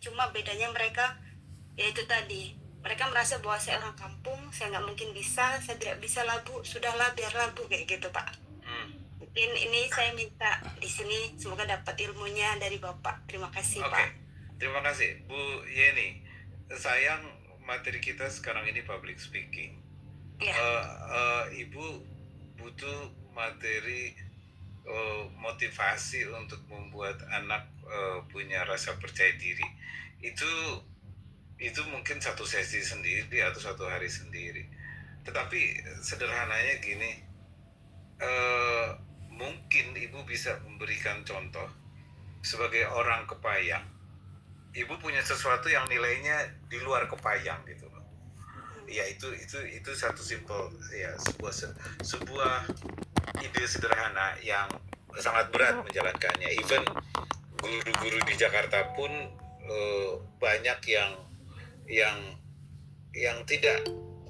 Cuma bedanya mereka, ya itu tadi, mereka merasa bahwa saya orang kampung, saya nggak mungkin bisa, saya tidak bisa lah Bu, sudahlah biarlah Bu, kayak gitu Pak. Mungkin ini saya minta di sini semoga dapat ilmunya dari Bapak. Terima kasih Oke, Pak. terima kasih Bu Yeni. Sayang materi kita sekarang ini public speaking. Ya. Ibu butuh materi motivasi untuk membuat anak punya rasa percaya diri. Itu mungkin satu sesi sendiri atau satu hari sendiri. Tetapi sederhananya gini, mungkin ibu bisa memberikan contoh sebagai orang kepayang. Ibu punya sesuatu yang nilainya di luar kepayang gitu loh. Ya itu satu simpel ya, sebuah ide sederhana yang sangat berat menjalankannya. Even guru-guru di Jakarta pun banyak yang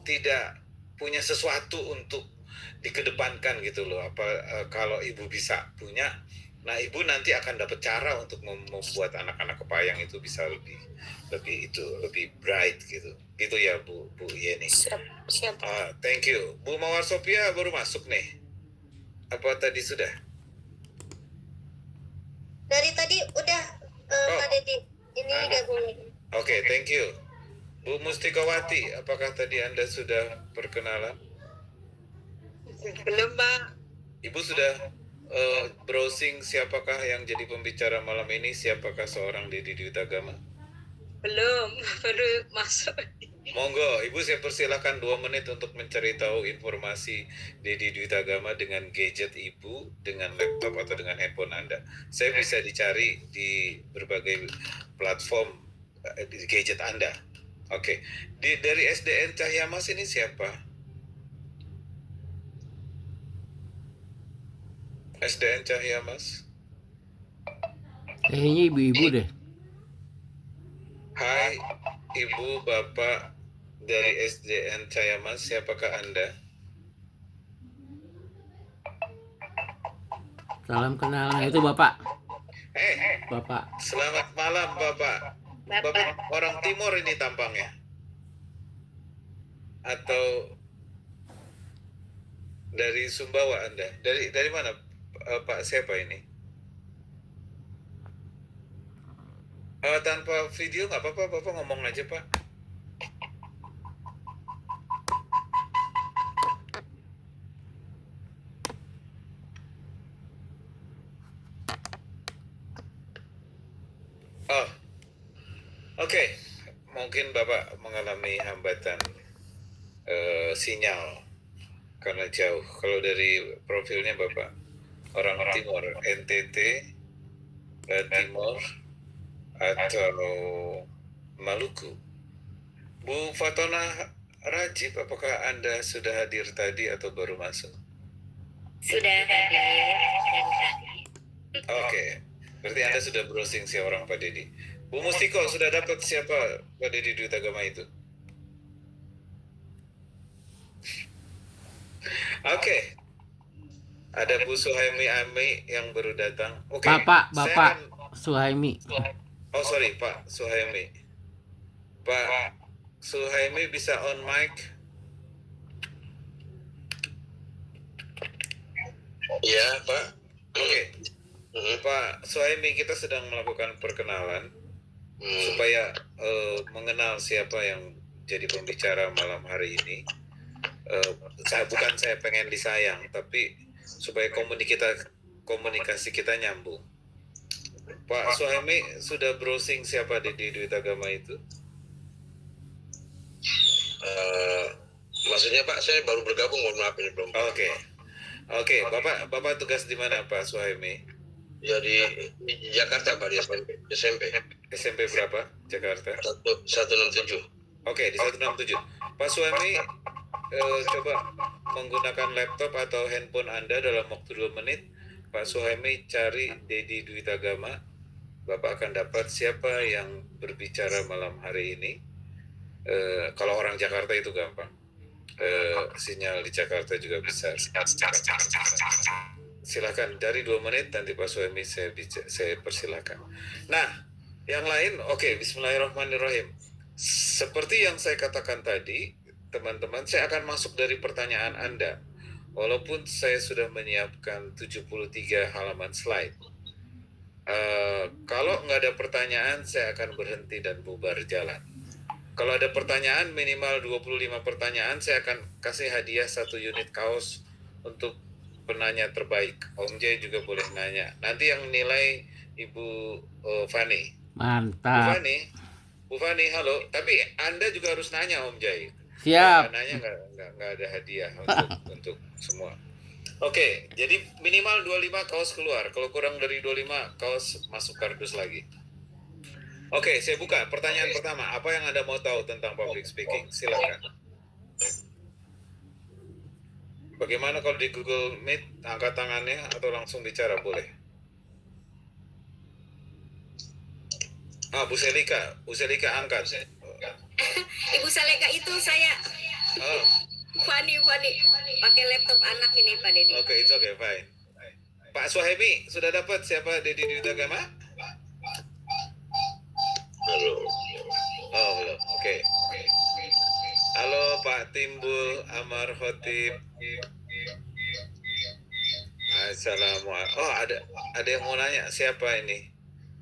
tidak punya sesuatu untuk dikedepankan gitu loh. Kalau ibu bisa punya, nah ibu nanti akan dapat cara untuk membuat anak-anak kepayang itu bisa lebih bright gitu ya Bu Yeni. Siap. Thank you. Bu Mawar Sophia baru masuk nih, apa tadi sudah? Dari tadi udah Pak Dedi ini gabung. Oke, thank you. Bu Mustikawati, apakah tadi Anda sudah perkenalan? Belum Pak. Ibu sudah browsing siapakah yang jadi pembicara malam ini, siapakah seorang Dedi Dwi Tagama? Belum, baru masuk. Monggo, Ibu saya persilahkan 2 menit untuk mencari tahu informasi Dedi Dwi Tagama dengan gadget Ibu, dengan laptop atau dengan handphone Anda. Saya bisa dicari di berbagai platform di gadget Anda. Oke, dari SDN Cahya Mas ini siapa? SDN Cahya Mas? Kayaknya ibu-ibu deh. Hai, Ibu, Bapak dari SDN Cahya Mas, siapakah Anda? Salam kenal. Nah, itu Bapak. Bapak. Selamat malam, Bapak. Bapak orang Timur ini tampangnya? Atau dari Sumbawa Anda? Dari mana? Pak siapa ini? Tanpa video nggak apa-apa, Bapak ngomong aja Pak. Oke. Mungkin Bapak mengalami hambatan sinyal karena jauh. Kalau dari profilnya Bapak orang Timur, NTT, Timur atau Maluku. Bu Fatona Rajib, apakah Anda sudah hadir tadi atau baru masuk? Sudah hadir dan tadi. Oke, berarti Anda sudah browsing si orang Pak Dedi. Bu Mustiko sudah dapat siapa Pak Dedi Dwi Tagama itu? Oke. Ada Bu Suhaimi Ami yang baru datang. Oke. Bapak Suhaimi. Oh sorry Pak Suhaimi. Pak Suhaimi bisa on mic? Iya Pak. Oke. Pak Suhaimi, kita sedang melakukan perkenalan supaya mengenal siapa yang jadi pembicara malam hari ini. Bukan saya pengen disayang, tapi supaya komunikasi kita nyambung. Pak Suhaimi sudah browsing siapa di Dwi Tagama itu? Maksudnya Pak, saya baru bergabung, mohon maaf ini belum. Oke. Bapak tugas di mana Pak Suhaimi? Ya di Jakarta Pak, di SMP. SMP berapa? Jakarta? 167. Oke, di 167. Pak Suhaimi, coba menggunakan laptop atau handphone Anda dalam waktu 2 menit. Pak Suhaimi cari Dedi Dwi Tagama. Bapak akan dapat siapa yang berbicara malam hari ini. Kalau orang Jakarta itu gampang. Sinyal di Jakarta juga bisa. Silakan dari 2 menit nanti Pak Suhaimi saya persilakan. Nah, Yang lain, oke, Bismillahirrahmanirrahim. Seperti yang saya katakan tadi, teman-teman, saya akan masuk dari pertanyaan Anda. Walaupun saya sudah menyiapkan 73 halaman slide. Kalau nggak ada pertanyaan, saya akan berhenti dan bubar jalan. Kalau ada pertanyaan, minimal 25 pertanyaan, saya akan kasih hadiah 1 unit kaos untuk penanya terbaik. Om Jay juga boleh nanya. Nanti yang nilai Ibu Fani. Bu Mantap. Bu Fani, halo. Tapi Anda juga harus nanya Om Jay. Siap. Kalau nanya nggak ada hadiah untuk semua. Oke, jadi minimal 25 kaos keluar. Kalau kurang dari 25 kaos masuk kardus lagi. Oke, saya buka. Pertanyaan pertama, apa yang Anda mau tahu tentang public speaking? Silakan. Bagaimana kalau di Google Meet, angkat tangannya atau langsung bicara boleh? Bu Selika angkat. Ibu Saleka itu saya Oh, Fani pakai laptop anak ini Pak Dedi. oke, itu oke, fine. Pak Suhaimi, sudah dapat siapa Dedi Ditagama? Belum. Oh, belum. Oke. Halo Pak Timbul Amar Khotib. Assalamualaikum. Oh, ada yang mau nanya, siapa ini?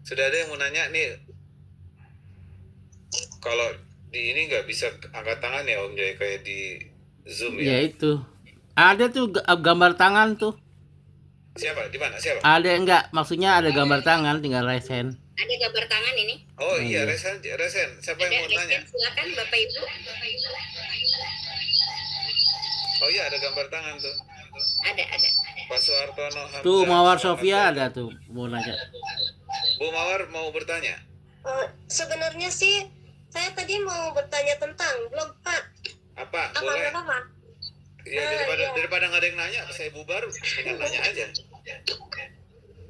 Sudah ada yang mau nanya nih. Kalau di ini nggak bisa angkat tangan ya Om Jaya, kayak di Zoom Ya ya. itu. Ada tuh gambar tangan tuh. Siapa? Di mana? Siapa? Ada enggak? Maksudnya ada gambar tangan, tinggal resen. Ada gambar tangan ini. Oh iya, iya. Resen. Siapa Ada yang mau nanya? silakan Bapak Ibu. Oh iya, ada gambar tangan tuh. Ada. Pak Suhartono Hamzah. Tuh Mawar selamat Sofia datang. ada tuh mau nanya. Bu Mawar mau bertanya? Sebenarnya sih saya tadi mau bertanya tentang blog Pak. Apa? Apa Boleh. Pak? Ya, daripada nggak ada yang nanya, saya bubar dengan nanya aja.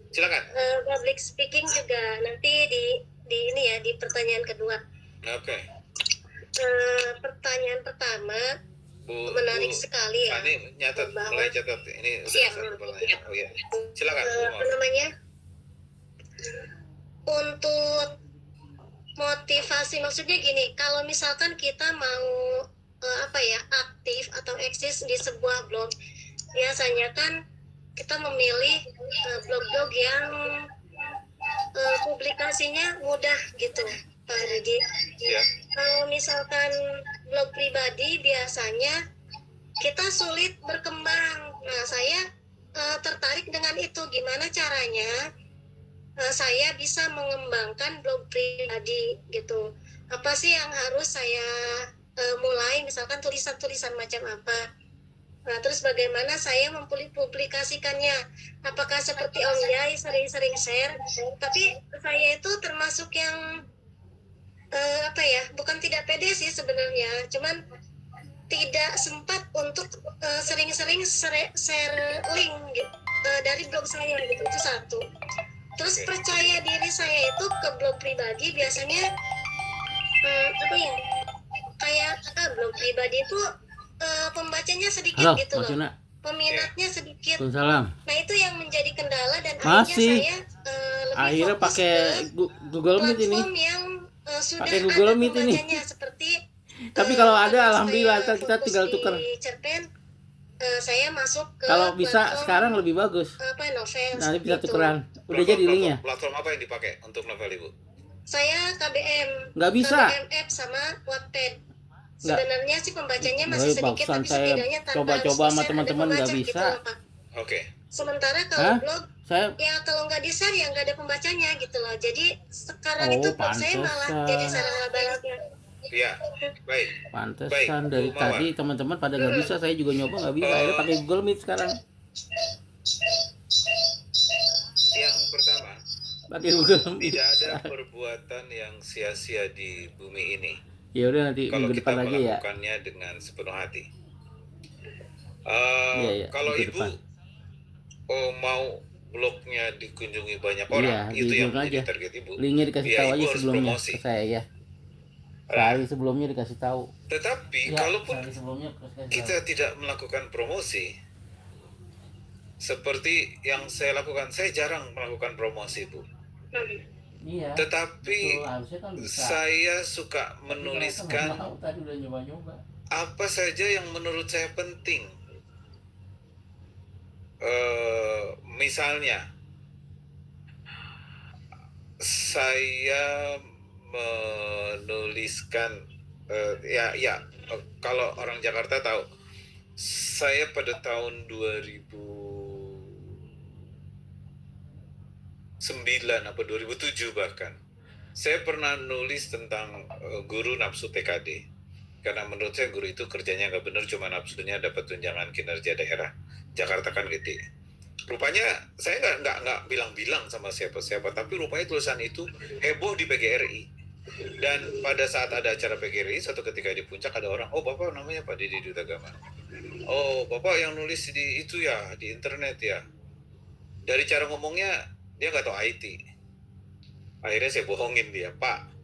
Silakan. Public speaking juga nanti di ini ya di pertanyaan kedua. Oke. Pertanyaan pertama Bu, menarik sekali ya. Ini nyatat, Bahwa- mulai catat. Ini udah Siap, satu siap. pertanyaan. Oh iya. Silakan. Bu Apa Mawar. namanya? Untuk motivasi maksudnya gini, kalau misalkan kita mau aktif atau eksis di sebuah blog, biasanya kan kita memilih blog-blog yang publikasinya mudah gitu Pak Dedi. Ya. Kalau misalkan blog pribadi biasanya kita sulit berkembang. Nah, saya tertarik dengan itu. Gimana caranya saya bisa mengembangkan blog pribadi gitu. Apa sih yang harus saya mulai, misalkan tulisan-tulisan macam apa. Nah, terus bagaimana saya mempublikasikannya? Apakah seperti Om Yai sering-sering share? Tapi saya itu termasuk yang bukan tidak pede sih sebenarnya, cuman tidak sempat untuk sering-sering share link gitu, dari blog saya gitu, itu satu. Terus percaya diri saya itu ke blog pribadi biasanya kayak blog pribadi itu pembacanya sedikit Halo, gitu Mas loh, Yuna. peminatnya sedikit. Waalaikumsalam. Nah itu yang menjadi kendala dan Masih. akhirnya saya lebih Akhirnya fokus pakai ke Google Meet ini. platform yang sudah Pakai ada Google Meet ini. pembacanya seperti Tapi kalau ada, kalau alhamdulillah, saya ntar kita fokus tinggal di tukar. cerpen, saya masuk ke Kalau bisa platform, sekarang lebih bagus. novel Nanti bisa gitu. tukeran. Udah jadi linknya. Platform apa yang dipakai untuk novel Ibu? Saya KBM, Nggak bisa. KBM app sama Wattpad. Nggak. Sebenarnya sih pembacanya masih Nggak, sedikit, bagusan tapi saya setidaknya tanpa coba-coba harus sama di-share teman-teman ada nggak pembaca bisa. gitu loh, Pak. Oke. Sementara kalau Hah? blog Saya ya kalau nggak di-share ya nggak ada pembacanya gitu loh. Jadi sekarang Oh, itu blog saya malah pantesan. jadi sarang laba-laba. Ya. Baik. pantesan Baik, dari Bu Mawar. tadi teman-teman pada nggak bisa, saya juga nyoba nggak bisa. Akhirnya pakai Google Meet sekarang. Yang pertama, Pakai Google Meet. tidak ada perbuatan yang sia-sia di bumi ini Ya udah nanti kalau minggu kita depan lagi ya. melakukannya dengan sepenuh hati. Iya, Kalau minggu Ibu depan. mau blognya dikunjungi banyak Iya, orang, itu yang diunjuk menjadi aja. target Ibu. Linknya dikasih Ya, tahu Ibu aja harus sebelumnya promosi. ke saya ya. Sehari sebelumnya dikasih tahu. Tetapi Ya, kalaupun sehari sebelumnya kasih kita tahu. tidak melakukan promosi seperti yang saya lakukan, saya jarang melakukan promosi Bu. Iya. Tetapi Betul, harusnya kan bisa. saya suka Tapi mereka nggak menuliskan mau, tadi udah nyoba-nyoba. apa saja yang menurut saya penting. Misalnya, saya menuliskan kalau orang Jakarta tahu, saya pada tahun 2009 apa 2007 bahkan, saya pernah nulis tentang guru nafsu TKD. Karena menurut saya guru itu kerjanya nggak benar, cuma nafsunya dapat tunjangan kinerja daerah. Jakarta kan gede. Rupanya saya nggak bilang-bilang sama siapa-siapa, tapi rupanya tulisan itu heboh di PGRI. Dan pada saat ada acara PGRI, satu ketika di puncak ada orang, oh bapak namanya Pak Didi Duta Agama. Oh bapak yang nulis di itu ya, di internet ya. Dari cara ngomongnya dia nggak tahu IT. Akhirnya saya bohongin dia, Pak.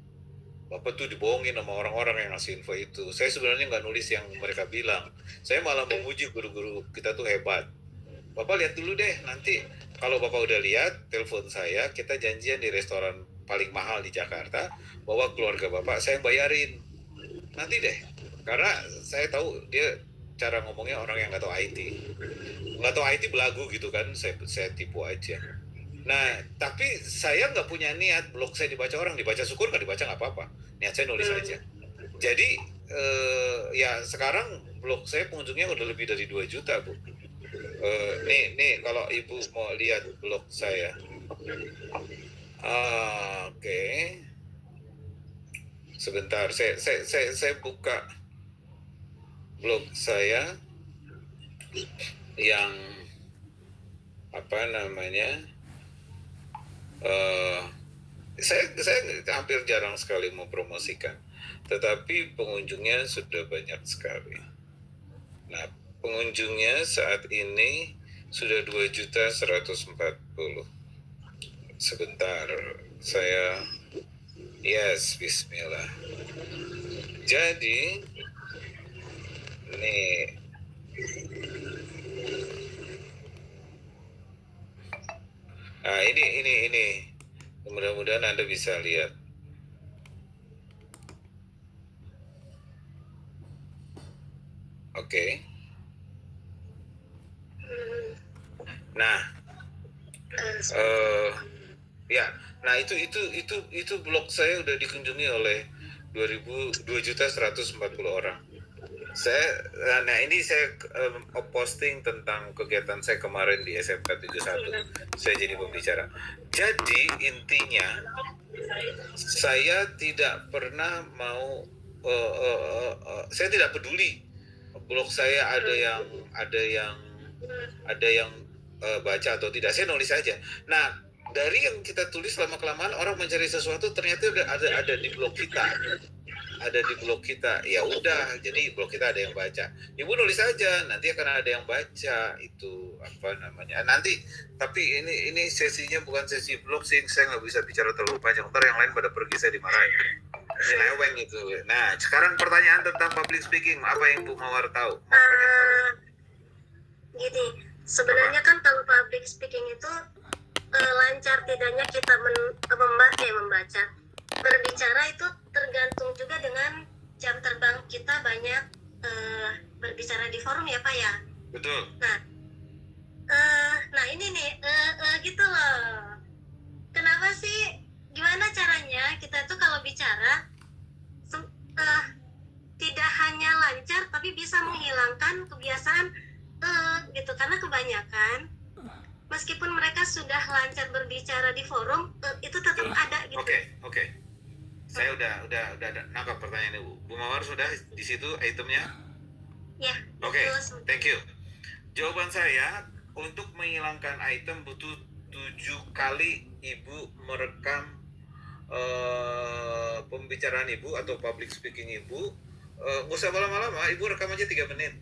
Bapak tuh dibohongin sama orang-orang yang ngasih info itu. Saya sebenarnya nggak nulis yang mereka bilang. Saya malah memuji guru-guru kita tuh hebat. Bapak lihat dulu deh, nanti kalau Bapak udah lihat, telepon saya, kita janjian di restoran paling mahal di Jakarta, bawa keluarga Bapak, saya bayarin. Nanti deh, karena saya tahu dia cara ngomongnya orang yang nggak tahu IT. Nggak tahu IT belagu gitu kan, saya tipu aja. Nah, tapi saya nggak punya niat blog saya dibaca orang, dibaca syukur, nggak dibaca nggak apa-apa. Niat saya nulis aja. Jadi, ya sekarang blog saya pengunjungnya udah lebih dari 2 juta, Bu. Nih kalau Ibu mau lihat blog saya. Oke. Sebentar, saya buka blog saya yang apa namanya? Saya hampir jarang sekali mempromosikan, tetapi pengunjungnya sudah banyak sekali. Nah, pengunjungnya saat ini sudah 2.140.000. Sebentar, saya bismillah. Jadi nih, nah ini mudah-mudahan Anda bisa lihat. Oke. Nah, nah itu blog saya udah dikunjungi oleh 2.140 orang. Nah ini saya posting tentang kegiatan saya kemarin di SMK 71. Saya jadi pembicara. Jadi intinya saya tidak pernah mau, saya tidak peduli blog saya ada yang baca atau tidak. Saya nulis aja. Nah dari yang kita tulis lama-kelamaan orang mencari sesuatu, ternyata ada di blog kita. Ada di blog kita, ya udah, jadi blog kita ada yang baca. Ibu nulis aja, nanti akan ada yang baca. Itu apa namanya? Nanti, tapi ini sesinya bukan sesi blog sih, saya nggak bisa bicara terlalu panjang. Ntar yang lain pada pergi, saya dimarahin. Nyeleweng itu. Nah, sekarang pertanyaan tentang public speaking, apa yang Bu Mawar tahu? Gini, sebenarnya kan kalau public speaking itu lancar tidaknya kita membaca. Berbicara itu tergantung juga dengan jam terbang kita banyak berbicara di forum ya Pak ya. Betul. Nah ini nih gitu loh. Kenapa sih? Gimana caranya kita tuh kalau bicara tidak hanya lancar tapi bisa menghilangkan kebiasaan gitu, karena kebanyakan meskipun mereka sudah lancar berbicara di forum itu tetap ada gitu. Oke. Saya udah nangkap pertanyaan Ibu. Bu Mawar sudah di situ itemnya? Ya. Oke, thank you. Jawaban saya, untuk menghilangkan item butuh 7 kali Ibu merekam pembicaraan Ibu atau public speaking Ibu. Nggak usah lama-lama, Ibu rekam aja 3 menit.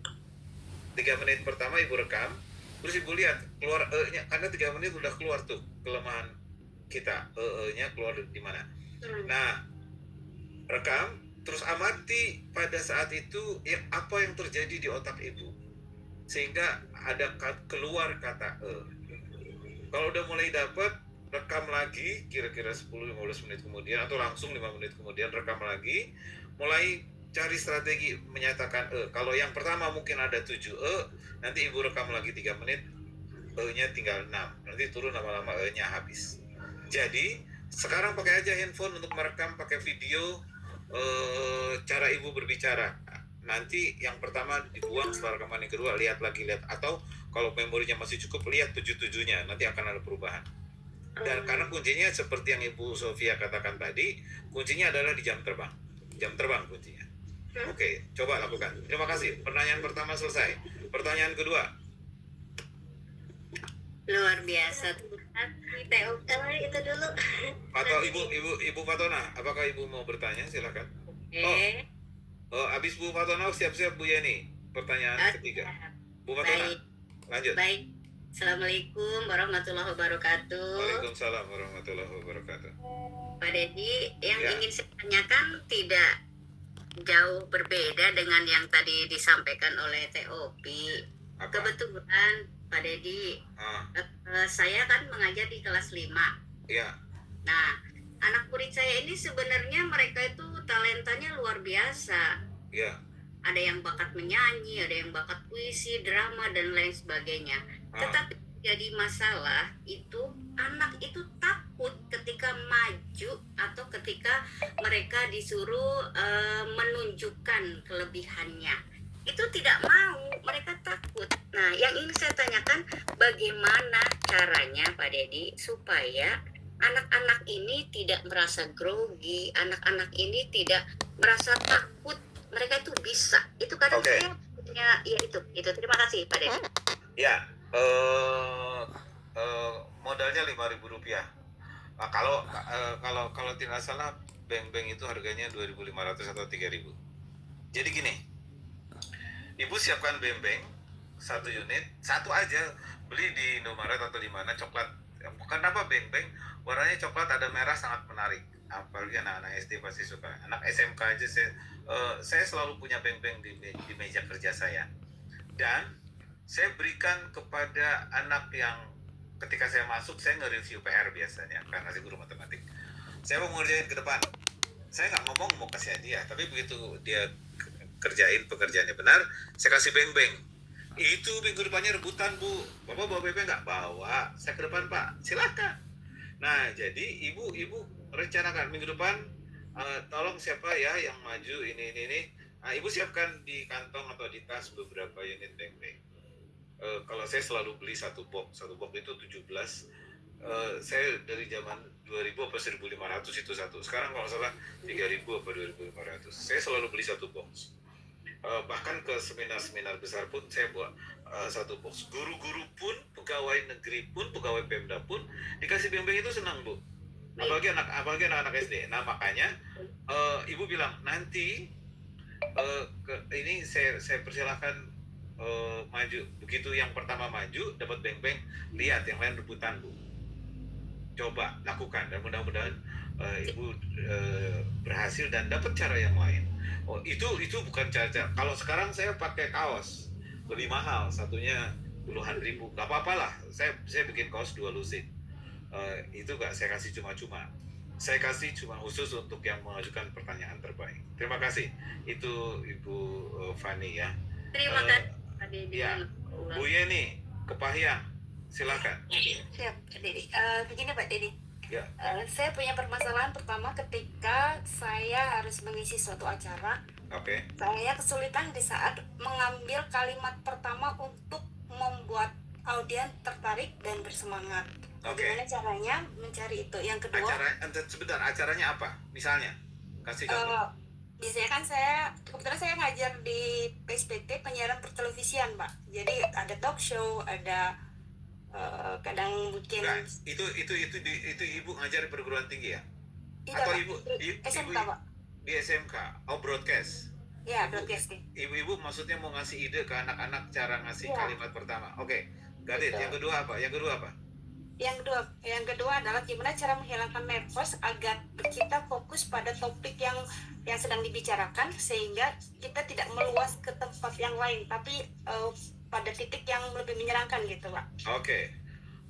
3 menit pertama Ibu rekam, terus Ibu lihat keluar nya, karena 3 menit udah keluar tuh kelemahan kita, nya keluar di mana. Nah, rekam, terus amati pada saat itu apa yang terjadi di otak Ibu, sehingga ada keluar kata Kalau udah mulai dapat, rekam lagi kira-kira 10-15 menit kemudian atau langsung 5 menit kemudian rekam lagi, mulai cari strategi menyatakan kalau yang pertama mungkin ada 7 nanti ibu rekam lagi 3 menit, nya tinggal 6, nanti turun lama-lama nya habis. Jadi sekarang pakai aja handphone untuk merekam pakai video cara ibu berbicara. Nanti yang pertama dibuang, setelah rekaman yang kedua lihat atau kalau memorinya masih cukup lihat 7-7-nya, nanti akan ada perubahan. Dan karena kuncinya seperti yang Ibu Sofia katakan tadi, kuncinya adalah di jam terbang kuncinya. Oke, coba lakukan. Terima kasih. Pertanyaan pertama selesai. Pertanyaan kedua. Luar biasa. TOK itu dulu. Atau Ibu Fatona, apakah Ibu mau bertanya? Silakan. Abis Bu Fatona siap-siap Bu Yeni. Pertanyaan ketiga. Bu Fatona, lanjut. Baik. Assalamualaikum warahmatullahi wabarakatuh. Waalaikumsalam warahmatullahi wabarakatuh. Pak Dedi, yang Ya. ingin saya tanyakan tidak jauh berbeda dengan yang tadi disampaikan oleh TOP. Apa? Kebetulan Pak Dedi, saya kan mengajar di kelas 5. Ya. Nah, anak murid saya ini sebenarnya mereka itu talentanya luar biasa. Ya. Ada yang bakat menyanyi, ada yang bakat puisi, drama, dan lain sebagainya. Tetapi jadi masalah itu anak itu takut ketika maju atau ketika mereka disuruh menunjukkan kelebihannya. Itu tidak mau, mereka takut. Nah, yang ingin saya tanyakan, bagaimana caranya Pak Dedi supaya anak-anak ini tidak merasa grogi, anak-anak ini tidak merasa takut, mereka itu bisa. Itu kadang saya punya, ya itu. Terima kasih Pak Dedi. Ya. Modalnya Rp5.000. Nah, kalau tidak salah beng-beng itu harganya 2.500 atau 3.000. Jadi gini, ibu siapkan beng-beng 1 unit, 1 aja, beli di Indomaret atau di mana, coklat. Kenapa beng-beng? Warnanya coklat ada merah, sangat menarik. Apalagi anak-anak SD pasti suka. Anak SMK aja saya selalu punya beng-beng di meja kerja saya. Dan saya berikan kepada anak yang ketika saya masuk, saya nge-review PR biasanya, karena saya guru matematik. Saya mau ngerjain ke depan. Saya nggak ngomong mau kasih hadiah, tapi begitu dia kerjain pekerjaannya benar, saya kasih beng-beng. Itu minggu depannya rebutan, Bu. Bapak bawa beng-beng nggak? Bawa. Saya ke depan, Pak. Silakan. Nah, jadi ibu rencanakan minggu depan, tolong siapa ya yang maju ini. Nah, ibu siapkan di kantong atau di tas beberapa unit beng-beng. Kalau saya selalu beli satu box itu 17. Saya dari zaman 2000 apa 1500 itu satu. Sekarang kalau salah 3000 apa 2500. Saya selalu beli satu box. Bahkan ke seminar-seminar besar pun saya buat satu box. Guru-guru pun, pegawai negeri pun, pegawai Pemda pun dikasih beng-beng itu senang, Bu. Apalagi anak-anak SD. Nah, makanya ibu bilang nanti ini saya persilahkan maju. Begitu yang pertama maju dapat beng-beng, lihat yang lain rebutan, Bu. Coba lakukan dan mudah-mudahan ibu berhasil dan dapat cara yang lain. Itu bukan cara. Kalau sekarang saya pakai kaos lebih mahal, satunya puluhan ribu, gak apa-apa lah. Saya bikin kaos 2 lusin. Itu gak saya kasih cuma-cuma. Saya kasih cuma khusus untuk yang mengajukan pertanyaan terbaik. Terima kasih. Itu Ibu Fani ya. Terima kasih Pak Dedi. Ya, Bu Yeni, Kepahyang, silakan. Siap, Pak Dedi. Begini Pak Dedi. Ya. Saya punya permasalahan pertama ketika saya harus mengisi suatu acara. Oke. Saya kesulitan di saat mengambil kalimat pertama untuk membuat audien tertarik dan bersemangat. Bagaimana caranya mencari itu? Yang kedua, Acaranya apa? Misalnya, kasih contoh. biasanya kan kebetulan saya ngajar di PSPT penyiaran pertelevisian, Pak. Jadi ada talk show, ada kadang bikin. Nah, itu ibu ngajar di perguruan tinggi ya? Iya, Atau Pak. SMK, Pak. Di SMK? Broadcast. Ya, broadcasting. Ibu maksudnya mau ngasih ide ke anak-anak cara ngasih kalimat pertama. Oke. Gadit, Betul. yang kedua apa? Yang kedua adalah gimana cara menghilangkan nervous agar kita fokus pada topik yang sedang dibicarakan sehingga kita tidak meluas ke tempat yang lain, tapi pada titik yang lebih menyenangkan gitu, Pak. Oke.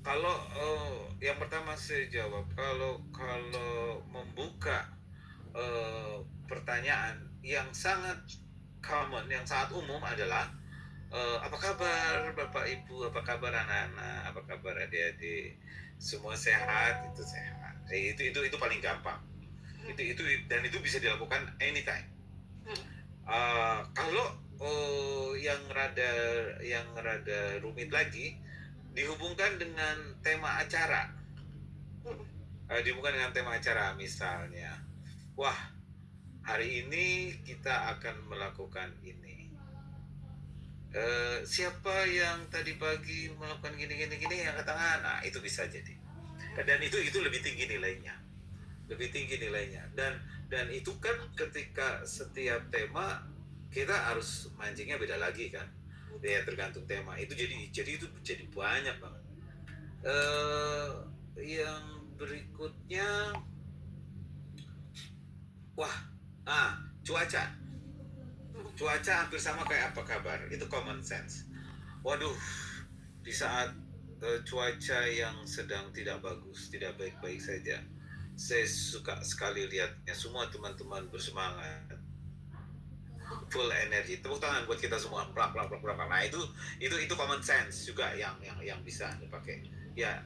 Kalau yang pertama saya jawab, kalau membuka pertanyaan yang sangat common, yang sangat umum adalah apa kabar Bapak Ibu, apa kabar anak-anak, apa kabar adik-adik, semua sehat? Itu sehat. Itu paling gampang. Itu dan itu bisa dilakukan anytime. Kalau yang rada rumit lagi, dihubungkan dengan tema acara. Dihubungkan dengan tema acara, misalnya, wah, hari ini kita akan melakukan ini. Siapa yang tadi pagi melakukan gini yang ke tangan? Nah, itu bisa jadi. Dan itu lebih tinggi nilainya. Dan itu kan ketika setiap tema kita harus mancingnya beda lagi kan. Ya tergantung tema. Itu jadi itu jadi banyak banget. Yang berikutnya, cuaca hampir sama kayak apa kabar, itu common sense. Waduh, di saat cuaca yang sedang tidak bagus, tidak baik-baik saja, saya suka sekali lihatnya semua teman-teman bersemangat, full energi, tepuk tangan buat kita semua, plak. Nah itu common sense juga yang bisa dipakai. Ya,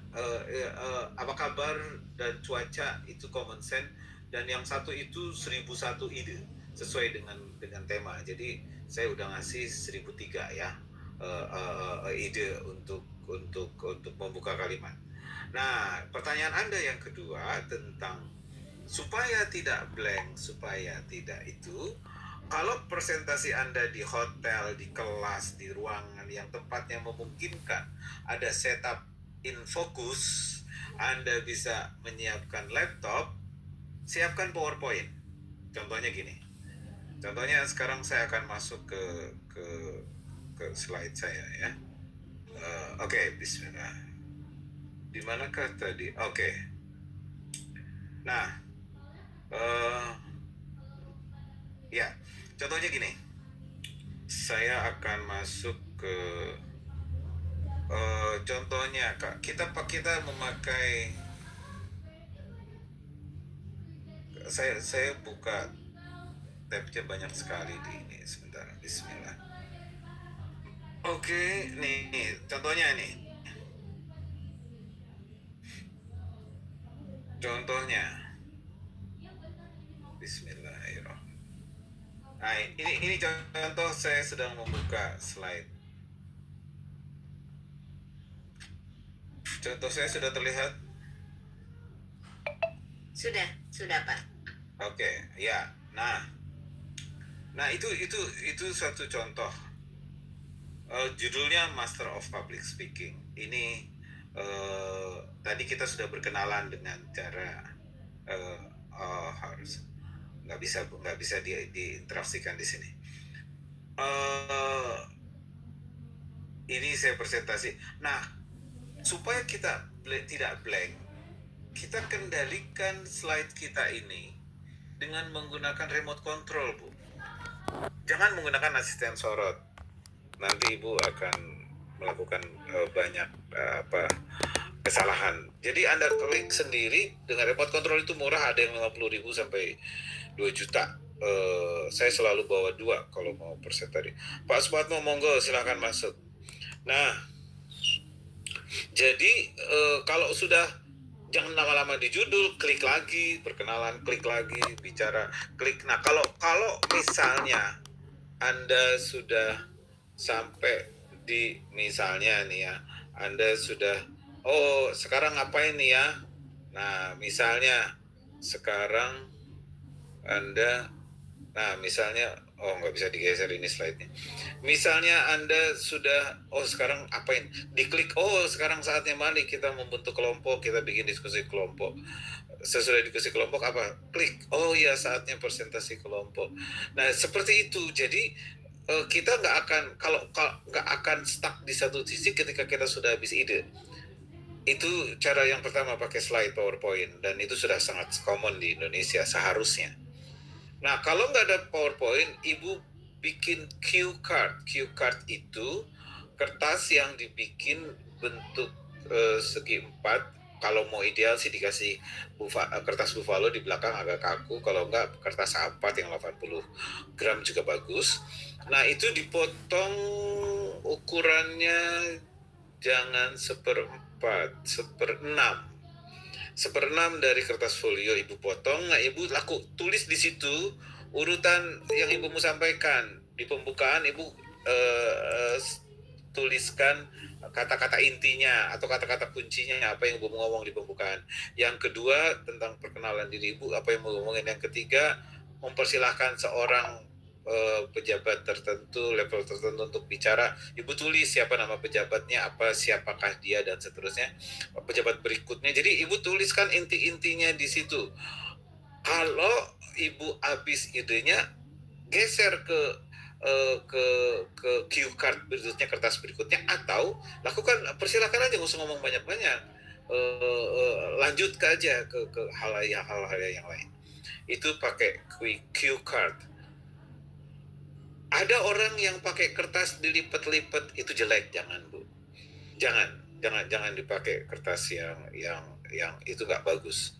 apa kabar dan cuaca itu common sense, dan yang satu itu 1001 ide sesuai dengan tema. Jadi saya udah ngasih 1003 ya ide untuk membuka kalimat. Nah, pertanyaan Anda yang kedua tentang supaya tidak blank, supaya tidak itu, kalau presentasi Anda di hotel, di kelas, di ruangan yang tempatnya memungkinkan ada setup in focus, Anda bisa menyiapkan laptop, siapkan PowerPoint. Contohnya gini. Contohnya sekarang saya akan masuk ke slide saya ya. Oke, bismillah. Di manakah tadi? Oke. Nah, ya, contohnya gini. Saya akan masuk ke contohnya Kak. Kita memakai, saya buka tabnya banyak sekali di ini, sebentar, bismillah. Oke, nih contohnya nih. Contohnya, bismillahirrahmanirrahim. Nah, ini contoh saya sedang membuka slide. Contoh saya sudah terlihat? Sudah Pak. Oke, ya. Nah itu satu contoh. Judulnya Master of Public Speaking. Ini tadi kita sudah berkenalan dengan cara harus nggak bisa diinteraksikan di sini. Ini saya presentasi. Nah, supaya kita tidak blank, kita kendalikan slide kita ini dengan menggunakan remote control, Bu. Jangan menggunakan asisten sorot. Nanti Ibu akan melakukan banyak kesalahan. Jadi Anda klik sendiri dengan remote control, itu murah, ada yang 50.000 sampai 2 juta. Saya selalu bawa 2 kalau mau presentasi. Pak Sumatmo, monggo silahkan masuk. Nah, jadi kalau sudah, jangan lama-lama di judul, klik lagi, perkenalan, klik lagi, bicara, klik. Nah, kalau misalnya Anda sudah sampai di, misalnya nih ya, Anda sudah, sekarang ngapain nih ya? Nah, misalnya sekarang Anda, misalnya, nggak bisa digeser ini slide-nya. Misalnya Anda sudah, sekarang apain? Diklik, sekarang saatnya mari kita membentuk kelompok, kita bikin diskusi kelompok. Sesudah diskusi kelompok apa? Klik, ya saatnya presentasi kelompok. Nah, seperti itu. Jadi kita nggak akan stuck di satu sisi ketika kita sudah habis ide. Itu cara yang pertama, pakai slide PowerPoint, dan itu sudah sangat common di Indonesia seharusnya. Nah, kalau nggak ada PowerPoint, Ibu bikin cue card. Cue card itu kertas yang dibikin bentuk segi 4. Kalau mau ideal sih dikasih kertas buffalo di belakang agak kaku, kalau enggak kertas A4 yang 80 gram juga bagus. Nah itu dipotong ukurannya jangan 1/4, 1/6 dari kertas folio ibu potong. Nah ibu tulis di situ urutan yang ibumu sampaikan di pembukaan. Ibu tuliskan kata-kata intinya atau kata-kata kuncinya apa yang ibu mau ngomong di pembukaan. Yang kedua tentang perkenalan diri ibu, apa yang mau ngomongin. Yang ketiga mempersilahkan seorang pejabat tertentu, level tertentu untuk bicara. Ibu tulis siapa nama pejabatnya, siapakah dia dan seterusnya. Pejabat berikutnya. Jadi ibu tuliskan inti-intinya di situ. Kalau ibu habis idenya, geser ke cue card berikutnya, kertas berikutnya, atau lakukan, persilakan aja, nggak usah ngomong banyak-banyak, lanjut aja ke hal yang lain. Itu pakai cue card. Ada orang yang pakai kertas dilipat-lipat, itu jelek, jangan Bu, jangan dipakai kertas yang itu nggak bagus,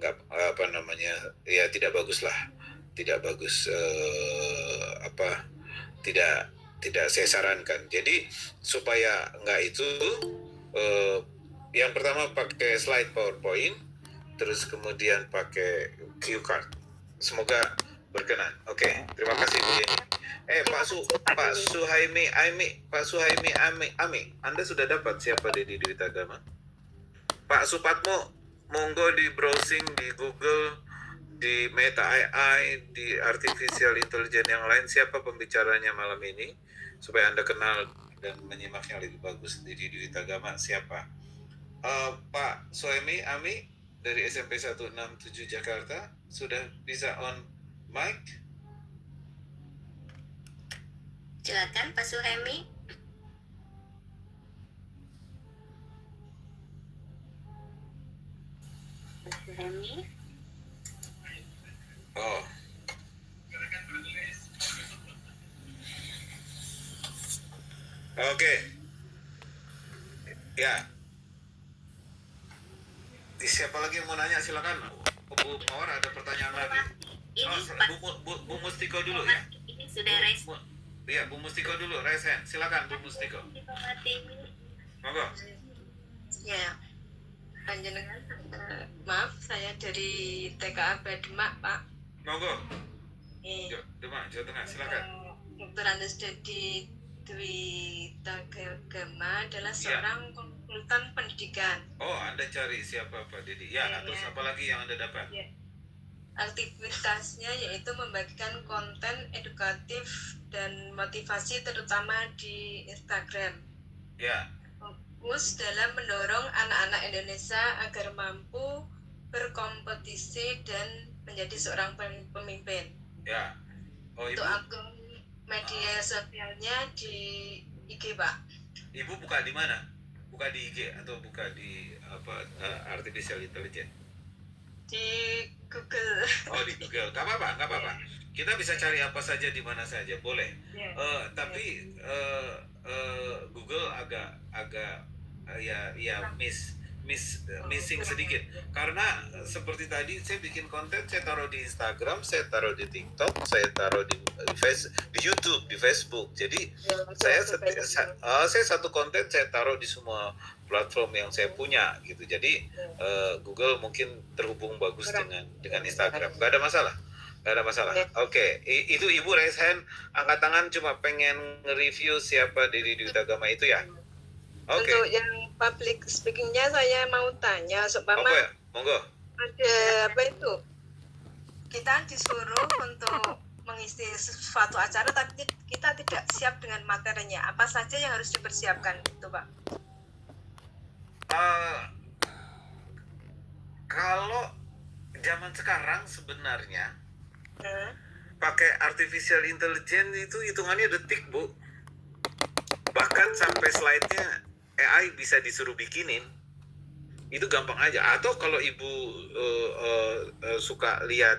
nggak tidak bagus lah. Tidak bagus, tidak saya sarankan. Jadi supaya nggak itu, yang pertama pakai slide PowerPoint, terus kemudian pakai cue card. Semoga berkenan. Oke, terima kasih Bu Yeni. Pak Suhaimi Ami, Anda sudah dapat siapa Dedi Dwi Tagama? Pak Supatmo, monggo di browsing di Google, di Meta AI, di Artificial Intelligence yang lain, siapa pembicaranya malam ini, supaya Anda kenal dan menyimaknya lebih bagus. Di Dwi Tagama siapa? Pak Soemi Ami dari SMP 167 Jakarta, sudah bisa on mic? Silakan Pak Suhaimi. Pak Suhaimi. Oh. Oke. Ya. Siapa lagi yang mau nanya, silakan. Bu Mawar ada pertanyaan lagi. Bu Mustiko dulu ya. Ini sudah raise. Iya, Bu Mustiko dulu, raise hand. Silakan Bu Mustiko. Monggo. Ya, panjenengan, maaf, saya dari TKA Demak, Pak. Monggo. Demak, Jawa Tengah, silakan. Dr. Andes Dedi Dwi Tagama adalah seorang konsultan pendidikan. Oh, Anda cari siapa Pak Dedi? Ya, terus apa lagi yang Anda dapat? Ya. Aktivitasnya yaitu membagikan konten edukatif dan motivasi terutama di Instagram. Ya. Fokus dalam mendorong anak-anak Indonesia agar mampu berkompetisi dan menjadi seorang pemimpin. Ya. Oh, Untuk akun media sosialnya di IG, Pak. Ibu buka di mana? Buka di IG atau buka di Artificial Intelligence? Di Google. Oh, di Google. Gak apa-apa. Kita bisa cari apa saja di mana saja, boleh. Tapi Google agak missing sedikit, karena seperti tadi saya bikin konten, saya taruh di Instagram, saya taruh di TikTok, saya taruh di YouTube, di Facebook. Jadi saya satu konten saya taruh di semua platform yang saya punya gitu. Jadi Google mungkin terhubung bagus dengan Instagram. Gak ada masalah. Oke. Itu Ibu raise hand, angkat tangan, cuma pengen nge-review siapa Dedi Dwi Tagama itu ya. Oke. Untuk yang public speakingnya saya mau tanya, Monggo. Ada apa itu? Kita disuruh untuk mengisi suatu acara, tapi kita tidak siap dengan materinya. Apa saja yang harus dipersiapkan itu, Pak? Kalau zaman sekarang sebenarnya pakai artificial intelligence itu hitungannya detik, Bu. Bahkan sampai slide-nya AI bisa disuruh bikinin. Itu gampang aja. Atau kalau Ibu suka lihat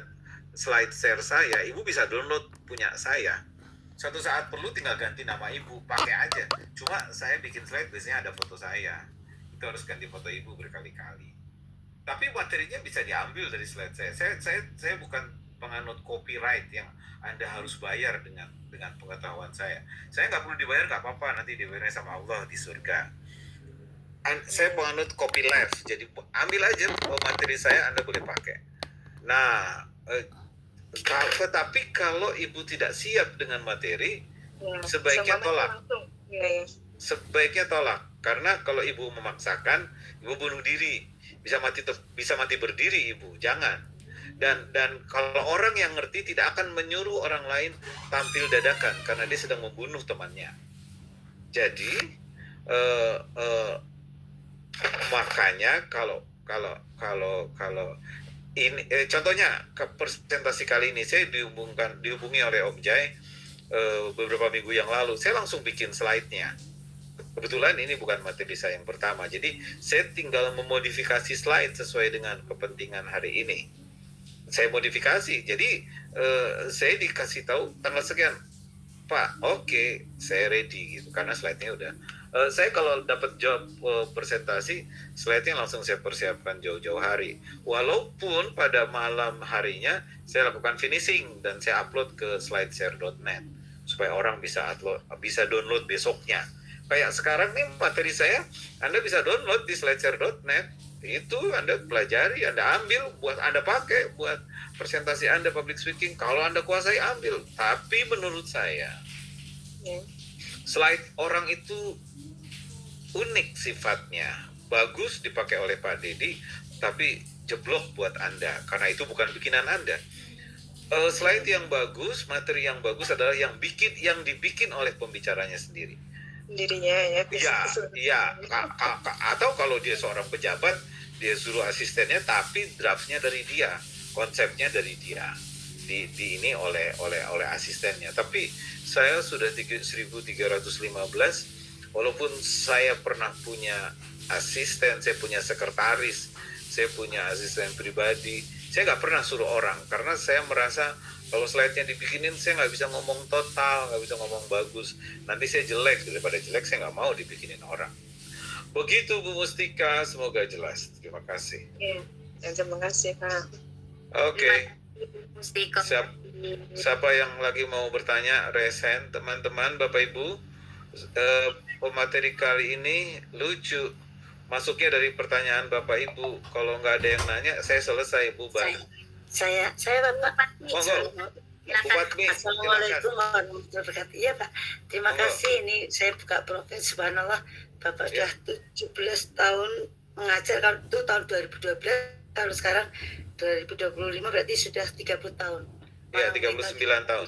slide share saya, Ibu bisa download punya saya. Suatu saat perlu tinggal ganti nama Ibu, pakai aja. Cuma saya bikin slide biasanya ada foto saya. itu harus ganti foto ibu berkali-kali. Tapi materinya bisa diambil dari slide saya. Saya bukan penganut copyright yang Anda harus bayar dengan pengetahuan saya. Saya nggak perlu dibayar, nggak apa-apa, nanti dibayarnya sama Allah di surga. Saya penganut copyleft, jadi ambil aja materi saya, Anda boleh pakai. Nah, tetapi kalau ibu tidak siap dengan materi, sebaiknya tolak. Sebaiknya tolak, karena kalau ibu memaksakan, ibu bunuh diri, bisa mati berdiri ibu, jangan. Dan kalau orang yang ngerti tidak akan menyuruh orang lain tampil dadakan karena dia sedang membunuh temannya. Jadi makanya kalau ini contohnya ke presentasi kali ini saya dihubungi oleh Om Jai beberapa minggu yang lalu. Saya langsung bikin slide-nya. Kebetulan ini bukan materi saya yang pertama, jadi saya tinggal memodifikasi slide sesuai dengan kepentingan hari ini. Saya modifikasi, jadi saya dikasih tahu tanggal sekian, Pak, oke, saya ready gitu, karena slide-nya udah. Saya kalau dapat job presentasi, slide-nya langsung saya persiapkan jauh-jauh hari. Walaupun pada malam harinya saya lakukan finishing dan saya upload ke slideshare.net supaya orang bisa download besoknya. Kayak sekarang nih materi saya, Anda bisa download di slideshare.net. Itu Anda pelajari, Anda ambil, buat Anda pakai, buat presentasi Anda public speaking. Kalau Anda kuasai, ambil. Tapi menurut saya, slide orang itu unik sifatnya. Bagus dipakai oleh Pak Dedi, tapi jeblok buat Anda, karena itu bukan bikinan Anda. Slide yang bagus, materi yang bagus adalah yang dibikin oleh pembicaranya sendiri. Dirinya Iya. Atau kalau dia seorang pejabat, dia suruh asistennya, tapi draftnya dari dia, konsepnya dari dia, di ini oleh asistennya. Tapi saya sudah 1315, walaupun saya pernah punya asisten, saya punya sekretaris, saya punya asisten pribadi, saya nggak pernah suruh orang, karena saya merasa kalau slide-nya dibikinin, saya nggak bisa ngomong total, nggak bisa ngomong bagus. Nanti saya jelek, daripada jelek saya nggak mau dibikinin orang. Begitu Bu Mustika, semoga jelas. Terima kasih. Terima kasih Pak. Oke. Mustika. Siapa yang lagi mau bertanya? Raise hand, teman-teman, Bapak Ibu. Pemateri kali ini lucu. Masuknya dari pertanyaan Bapak Ibu. Kalau nggak ada yang nanya, saya selesai, Bu Bang. Saya Bapak Bupati, Assalamualaikum warahmatullahi wabarakatuh. Iya Pak, terima kasih. Ini saya buka profil, subhanallah, Bapak sudah 17 tahun mengajar. Kalau itu tahun 2012, kalau sekarang 2025 berarti sudah 30 tahun. Iya, 39 tahun.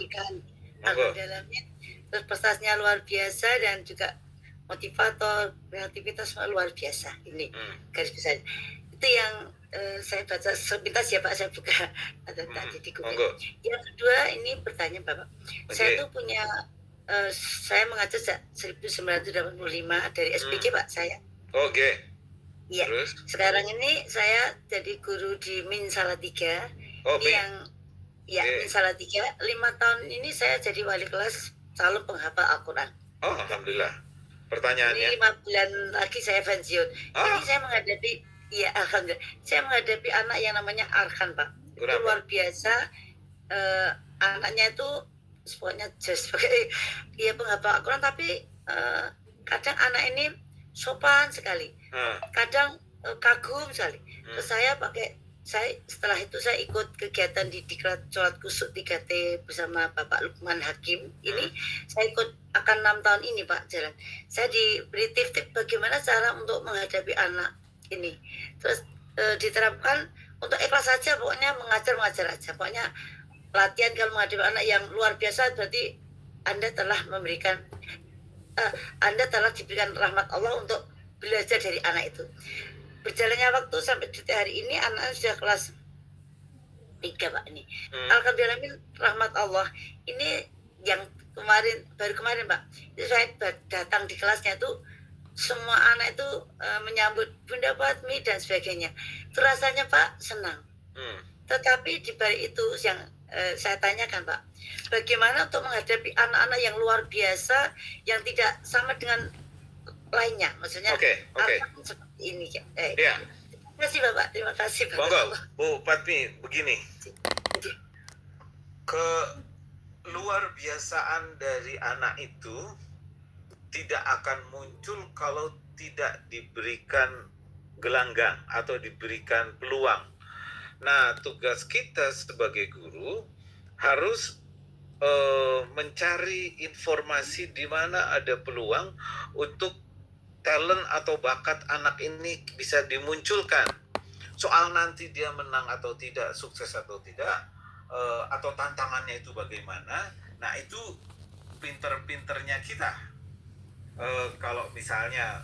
Dalamnya, terus prestasinya luar biasa dan juga motivator, kreativitas luar biasa. Ini garis besar. Itu yang saya baca sepintas ya Pak, saya buka ada tadi di Google. Yang kedua, ini pertanyaan Bapak. Saya tuh punya saya mengajar sejak 1985 dari SPG Pak saya. Iya. Sekarang ini saya jadi guru di Min Salatiga. Min Salatiga. 5 tahun ini saya jadi wali kelas calon penghafal Al-Quran. Oh, alhamdulillah. Pertanyaannya? Ini 5 bulan lagi saya pensiun. Ini saya menghadapi alhamdulillah. Saya menghadapi anak yang namanya Arkan, Pak. Itu luar biasa. Anaknya itu pokoknya sebagai penghafal Al-Quran, tapi kadang anak ini sopan sekali. Kadang kagum sekali. Terus setelah itu saya ikut kegiatan di Diklat Sholat Kusuk 3T bersama Bapak Lukman Hakim. Ini saya ikut akan 6 tahun ini Pak jalan. Saya diberi tip-tip bagaimana cara untuk menghadapi anak ini. Terus diterapkan untuk ikhlas saja, pokoknya mengajar aja. Pokoknya latihan kalau menghadapi anak yang luar biasa, berarti Anda telah diberikan rahmat Allah untuk belajar dari anak itu. Berjalannya waktu sampai detik hari ini anak sudah kelas 3 Pak ini. Alhamdulillah rahmat Allah. Ini yang baru kemarin Pak. Itu saya datang di kelasnya itu, semua anak itu menyambut Bunda Fatmi dan sebagainya. Itu rasanya Pak senang. Tetapi di balik itu yang saya tanyakan Pak, bagaimana untuk menghadapi anak-anak yang luar biasa, yang tidak sama dengan lainnya, maksudnya Oke. seperti ini. Ya. Terima kasih Bapak, terima kasih Bapak. Monggo, Bu Patmi, begini. Keluar biasaan dari anak itu tidak akan muncul kalau tidak diberikan gelanggang atau diberikan peluang. Nah, tugas kita sebagai guru harus mencari informasi di mana ada peluang untuk talent atau bakat anak ini bisa dimunculkan. Soal nanti dia menang atau tidak, sukses atau tidak, atau tantangannya itu bagaimana, nah itu pinter-pinternya kita. Kalau misalnya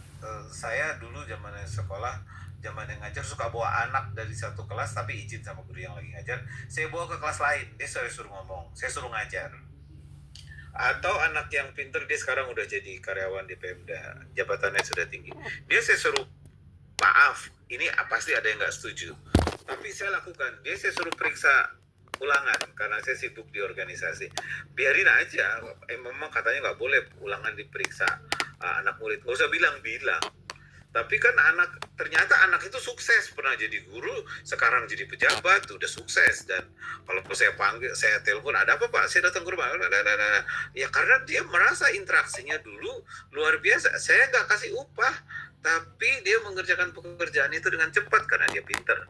saya dulu zamannya sekolah, zamannya ngajar suka bawa anak dari satu kelas tapi izin sama guru yang lagi ngajar, saya bawa ke kelas lain, dia saya suruh ngomong, saya suruh ngajar. Atau anak yang pinter, dia sekarang udah jadi karyawan di Pemda, jabatannya sudah tinggi, dia saya suruh, maaf, ini pasti ada yang nggak setuju, tapi saya lakukan, dia saya suruh periksa ulangan karena saya sibuk di organisasi, biarin aja, memang katanya nggak boleh ulangan diperiksa anak murid, nggak usah bilang. Tapi kan ternyata anak itu sukses, pernah jadi guru, sekarang jadi pejabat, udah sukses. Dan kalau saya panggil, saya telepon, ada apa Pak? Saya datang ke rumah. Ya karena dia merasa interaksinya dulu luar biasa. Saya nggak kasih upah, tapi dia mengerjakan pekerjaan itu dengan cepat karena dia pintar.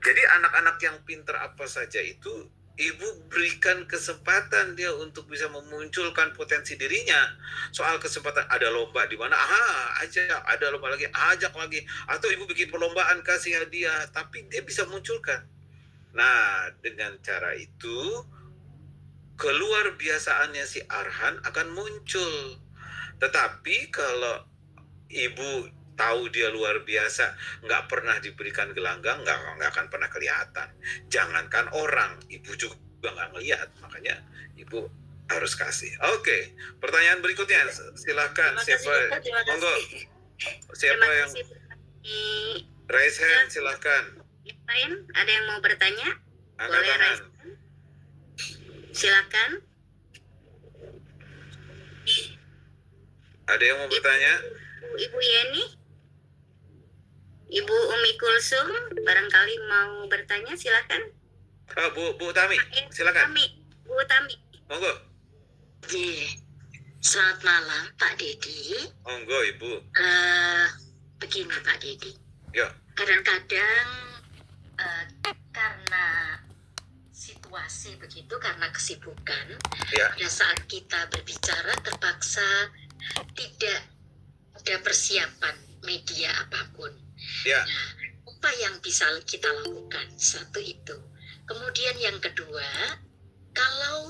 Jadi anak-anak yang pintar apa saja itu, ibu berikan kesempatan dia untuk bisa memunculkan potensi dirinya. Soal kesempatan, ada lomba di mana, ajak, ada lomba lagi, ajak lagi. Atau ibu bikin perlombaan, kasih hadiah, tapi dia bisa munculkan. Nah, dengan cara itu, keluar biasaannya si Arhan akan muncul. Tetapi kalau ibu tahu dia luar biasa, nggak pernah diberikan gelanggang, nggak akan pernah kelihatan. Jangankan orang, ibu juga nggak ngelihat, makanya ibu harus kasih. Oke, pertanyaan berikutnya, silakan. Monggo, siapa yang raise hand, silakan. Yang lain ada yang mau bertanya? Angkat Boleh tangan. raise hand. Silakan. Ada yang mau bertanya? Ibu Yeni, Ibu Umi Kulsum, barangkali mau bertanya, silakan. Bu Tami, silakan. Bu Tami. Monggo. Selamat malam Pak Dedi. Monggo Ibu. Begini Pak Dedi. Ya. Kadang-kadang karena situasi begitu, karena kesibukan, Ya. pada saat kita berbicara terpaksa tidak ada persiapan media apapun. Ya. Nah, apa yang bisa kita lakukan? Satu itu. Kemudian yang kedua, kalau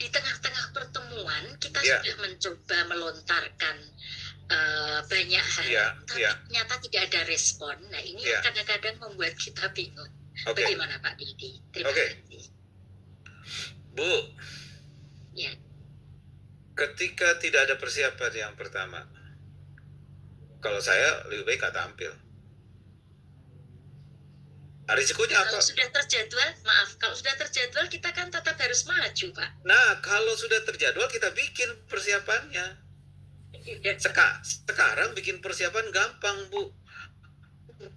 di tengah-tengah pertemuan kita sudah mencoba melontarkan banyak hal, tapi ternyata tidak ada respon. Nah, ini kadang-kadang membuat kita bingung. Bagaimana Pak Didi? Terima kasih. Bu. Ya. Ketika tidak ada persiapan yang pertama, kalau saya lebih baik nggak tampil. Risikonya apa? Kalau sudah terjadwal, kalau sudah terjadwal kita kan tetap harus maju, Pak. Nah, kalau sudah terjadwal kita bikin persiapannya. Sekarang bikin persiapan gampang, Bu.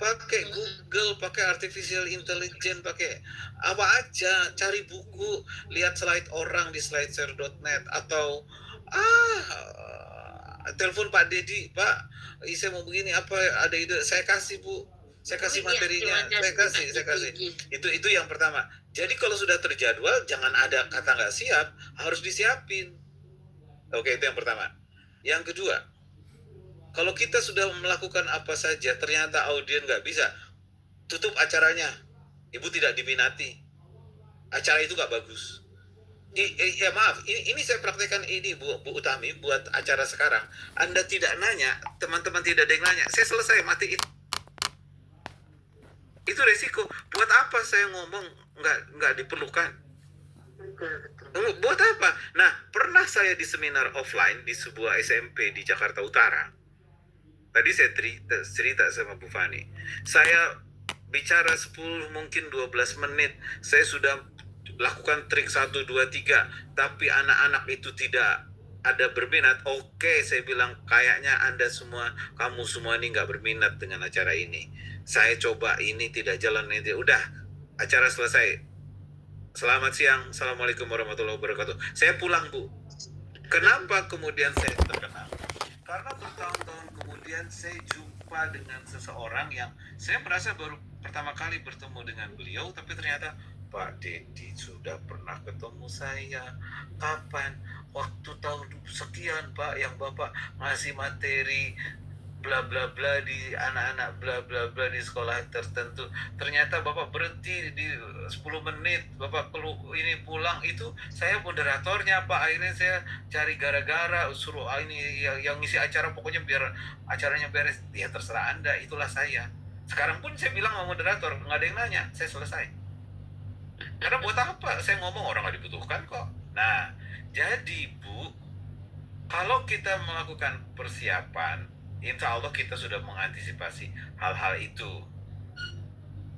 Pakai Google, pakai artificial intelligence, pakai apa aja, cari buku, lihat slide orang di slideshare.net, atau telepon Pak Dedi, Pak, saya mau begini, apa ada ide, saya kasih Bu. Saya kasih materinya, saya kasih. Itu yang pertama. Jadi kalau sudah terjadwal, jangan ada kata nggak siap, harus disiapin. Oke, itu yang pertama. Yang kedua, kalau kita sudah melakukan apa saja, ternyata audien nggak bisa, tutup acaranya. Ibu tidak diminati. Acara itu nggak bagus. Ya maaf, ini saya praktekkan ini Bu Utami buat acara sekarang. Anda tidak nanya, teman-teman tidak ada yang nanya, saya selesai matiin. Itu resiko. Buat apa saya ngomong nggak diperlukan? Buat apa? Nah, pernah saya di seminar offline di sebuah SMP di Jakarta Utara. Tadi saya cerita sama Bu Fani. Saya bicara 10 mungkin 12 menit. Saya sudah lakukan trik 1, 2, 3. Tapi anak-anak itu tidak ada berminat. Oke, saya bilang kayaknya kamu semua ini nggak berminat dengan acara ini. Saya coba ini tidak jalan, ini udah, acara selesai. Selamat siang, assalamualaikum warahmatullahi wabarakatuh. Saya pulang, Bu. Kenapa kemudian saya terkenal? Karena bertahun-tahun kemudian saya jumpa dengan seseorang yang saya merasa baru pertama kali bertemu dengan beliau, tapi ternyata Pak Dedi sudah pernah ketemu saya. Kapan? Waktu tahun sekian, Pak, yang Bapak ngasih materi bla bla bla di anak-anak bla bla bla di sekolah tertentu. Ternyata Bapak berhenti di 10 menit, Bapak ini pulang. Itu saya moderatornya, Pak. Akhirnya saya cari gara-gara, suruh ini yang ngisi acara, pokoknya biar acaranya beres. Ya terserah Anda, itulah saya. Sekarang pun saya bilang sama moderator, nggak ada yang nanya, saya selesai. Karena buat apa saya ngomong, orang nggak dibutuhkan kok. Nah, jadi Bu, kalau kita melakukan persiapan, insya Allah kita sudah mengantisipasi hal-hal itu.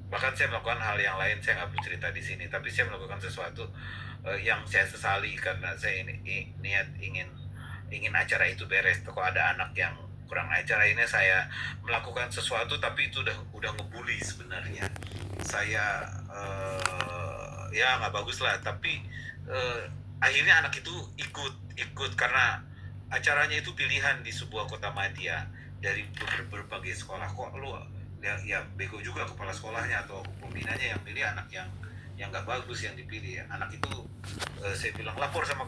Bahkan saya melakukan hal yang lain, saya nggak bercerita di sini, tapi saya melakukan sesuatu yang saya sesali karena saya niat ingin acara itu beres. Kok ada anak yang kurang acara ini, saya melakukan sesuatu tapi itu udah ngebully sebenarnya. Saya ya nggak bagus lah, tapi akhirnya anak itu ikut karena acaranya itu pilihan di sebuah kota madya dari berbagai sekolah. Kok lu ya bego juga kepala sekolahnya atau pembinanya yang pilih anak yang nggak bagus yang dipilih. Anak itu saya bilang lapor sama